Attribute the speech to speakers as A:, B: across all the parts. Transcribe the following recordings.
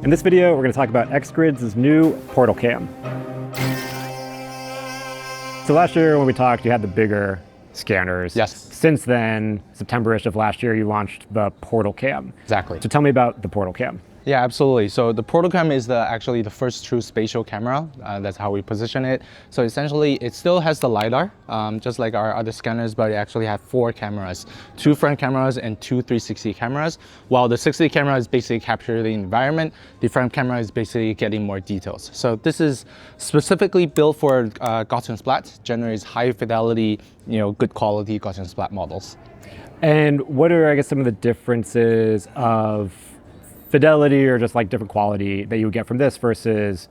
A: In this video, we're going to talk about XGRIDS' new PortalCam. So last year when we talked, you had the bigger scanners.
B: Yes.
A: Since then, September-ish of last year, you launched the PortalCam.
B: Exactly.
A: So tell me about the PortalCam.
B: Yeah, absolutely. So the PortalCam is actually the first true spatial camera. That's how we position it. So essentially, it still has the LIDAR, just like our other scanners, but it actually has 4 cameras, 2 front cameras and 2 360 cameras. While the 60 camera is basically capturing the environment, the front camera is basically getting more details. So this is specifically built for Gaussian Splat, generates high fidelity, good quality Gaussian Splat models.
A: And what are, I guess, some of the differences of fidelity or just like different quality that you would get from this versus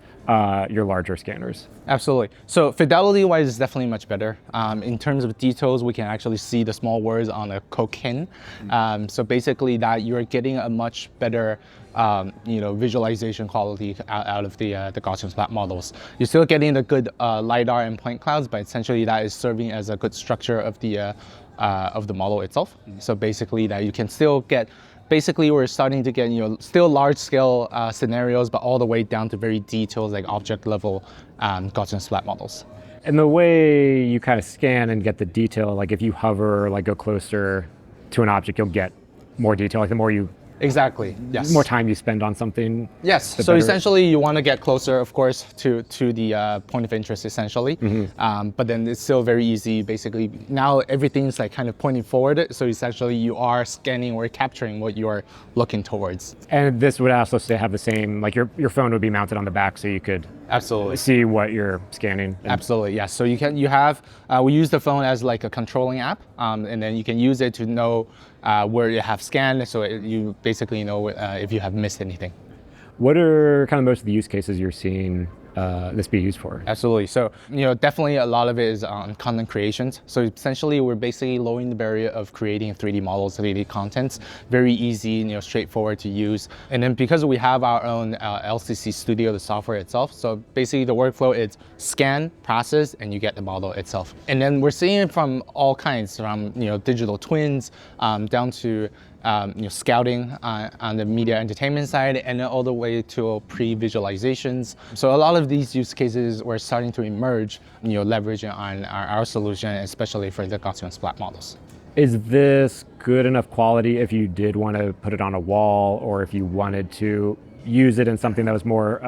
A: your larger scanners?
B: Absolutely. So fidelity wise is definitely much better. In terms of details, we can actually see the small words on a cocaine. So basically that you're getting a much better visualization quality out of the Gaussian Splat models. You're still getting the good LIDAR and point clouds, but essentially that is serving as a good structure of the model itself. So basically that you can still get, basically we're starting to get still large scale scenarios, but all the way down to very detailed like object level Gaussian Splat models.
A: And the way you kind of scan and get the detail, like if you hover or like go closer to an object, you'll get more detail. Like the more you
B: Exactly. Yes.
A: more time you spend on something.
B: Yes. So essentially, you want to get closer, of course, to the point of interest, essentially. But then it's still very easy. Basically, now everything's like kind of pointing forward. So essentially, you are scanning or capturing what you are looking towards.
A: And this would also have the same, like your phone would be mounted on the back, so you could
B: absolutely
A: see what you're scanning.
B: Absolutely. Yes. So we use the phone as like a controlling app, and then you can use it to know where you have scanned, so you basically know if you have missed anything.
A: What are kind of most of the use cases you're seeing this be used for?
B: Absolutely. So, definitely a lot of it is on content creations. So essentially, we're basically lowering the barrier of creating 3D models, 3D contents. Very easy, straightforward to use. And then because we have our own LCC Studio, the software itself, so basically the workflow is scan, process, and you get the model itself. And then we're seeing it from all kinds, from digital twins down to scouting on the media entertainment side, and then all the way to pre-visualizations. So a lot of these use cases were starting to emerge, leveraging on our solution, especially for the Gaussian Splat models.
A: Is this good enough quality if you did want to put it on a wall, or if you wanted to use it in something that was more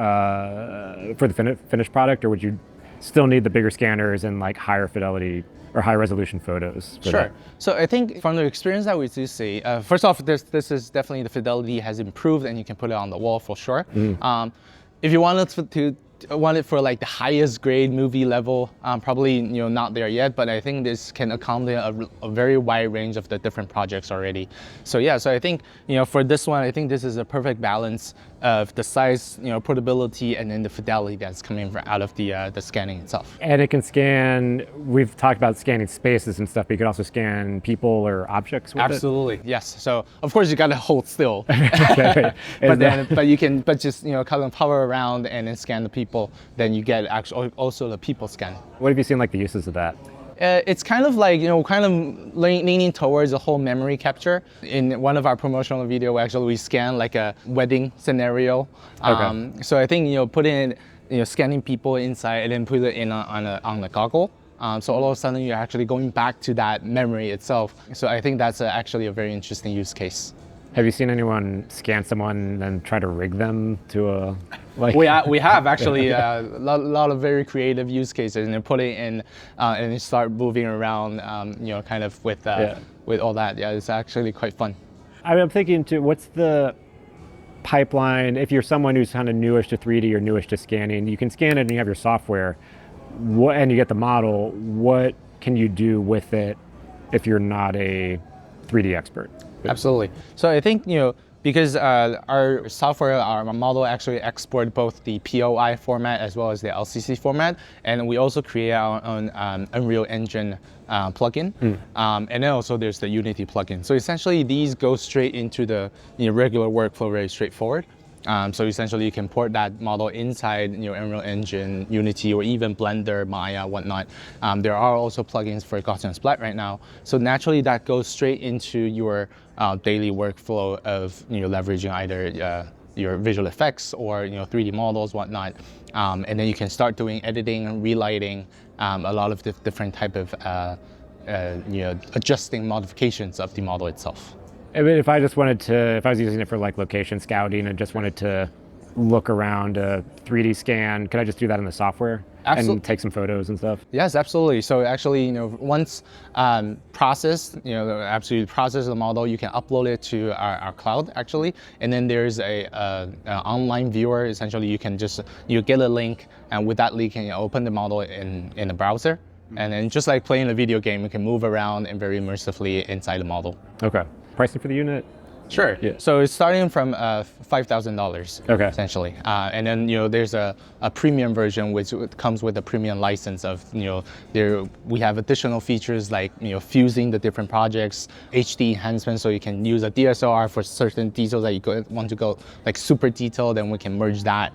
A: for the finished product, or would you still need the bigger scanners and like higher fidelity or high resolution photos?
B: Sure. That? So I think from the experience that we do see, first off, this is definitely the fidelity has improved, and you can put it on the wall for sure. If you wanted to want it for like the highest grade movie level, probably not there yet, but I think this can accommodate a very wide range of the different projects already. So yeah, so I think for this one, I think this is a perfect balance of the size, portability, and then the fidelity that's coming out of the scanning itself.
A: And it can scan, we've talked about scanning spaces and stuff, but you could also scan people or objects with
B: Absolutely, yes. So of course you gotta hold still,
A: okay.
B: but you can just kind of hover around and then scan the people. Then you get actually also the people scan.
A: What have you seen like the uses of that?
B: It's kind of like, kind of leaning towards the whole memory capture. In one of our promotional video, actually we scan like a wedding scenario.
A: Okay.
B: So I think, putting scanning people inside and then put it in on the goggle. So all of a sudden you're actually going back to that memory itself. So I think that's actually a very interesting use case.
A: Have you seen anyone scan someone and then try to rig them to a like?
B: We have actually a lot of very creative use cases, and then put it in and start moving around, kind of with all that. Yeah, it's actually quite fun.
A: I'm thinking too, what's the pipeline if you're someone who's kind of newish to 3D or newish to scanning? You can scan it and you have your software, and you get the model. What can you do with it if you're not a 3D expert?
B: Absolutely. So I think, because our software, our model actually export both the POI format as well as the LCC format, and we also create our own Unreal Engine plugin, and then also there's the Unity plugin. So essentially these go straight into the regular workflow, very straightforward. So essentially you can port that model inside Unreal Engine, Unity, or even Blender, Maya, whatnot. There are also plugins for Gaussian Splat right now. So naturally that goes straight into your daily workflow of leveraging either your visual effects or 3D models, whatnot. And then you can start doing editing, relighting, a lot of different type of adjusting modifications of the model itself.
A: If I just wanted to, if I was using it for like location scouting and just wanted to look around a 3D scan, could I just do that in the software?
B: Absolutely.
A: And take some photos and stuff?
B: Yes, absolutely. So actually, once processed, absolutely process the model, you can upload it to our cloud actually. And then there's an online viewer. Essentially, you can just, get a link, and with that link, you can open the model in the browser. And then just like playing a video game, you can move around and very immersively inside the model.
A: Okay. Pricing for the unit?
B: Sure. Yeah. So it's starting from $5,000.
A: Okay.
B: Essentially, and then there's a premium version which comes with a premium license of we have additional features like fusing the different projects, HD enhancement, so you can use a DSLR for certain details that you want to go like super detailed, and we can merge that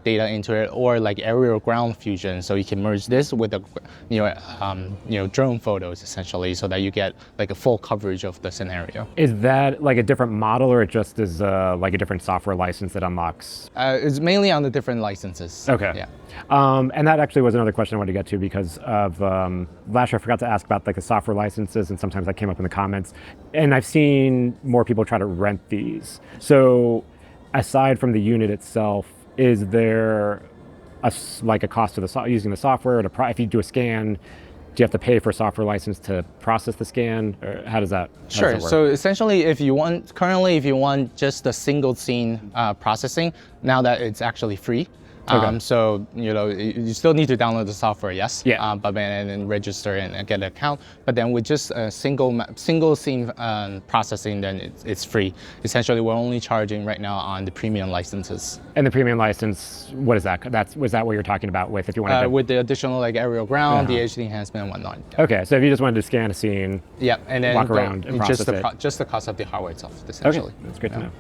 B: data into it, or like aerial ground fusion, so you can merge this with the drone photos essentially, so that you get like a full coverage of the scenario.
A: Is that like a different model, or it just is like a different software license that unlocks?
B: It's mainly on the different licenses.
A: Okay.
B: Yeah.
A: And that actually was another question I wanted to get to, because of last year I forgot to ask about like the software licenses, and sometimes that came up in the comments, and I've seen more people try to rent these. So aside from the unit itself, is there a cost to using the software? If you do a scan, do you have to pay for a software license to process the scan, or how does that work?
B: Sure. So essentially, if you want just a single scene processing, now that it's actually free.
A: Okay.
B: So you still need to download the software, yes.
A: Yeah.
B: But then register and get an account. But then with just a single scene processing, then it's free. Essentially, we're only charging right now on the premium licenses.
A: And the premium license, what is that? Was that what you're talking about with, if you wanted to?
B: With the additional like aerial ground, the HD enhancement, and whatnot. Yeah.
A: Okay, so if you just wanted to scan a scene,
B: yeah, and then
A: walk around and process it.
B: Just the cost of the hardware itself, essentially.
A: Okay, that's great to know.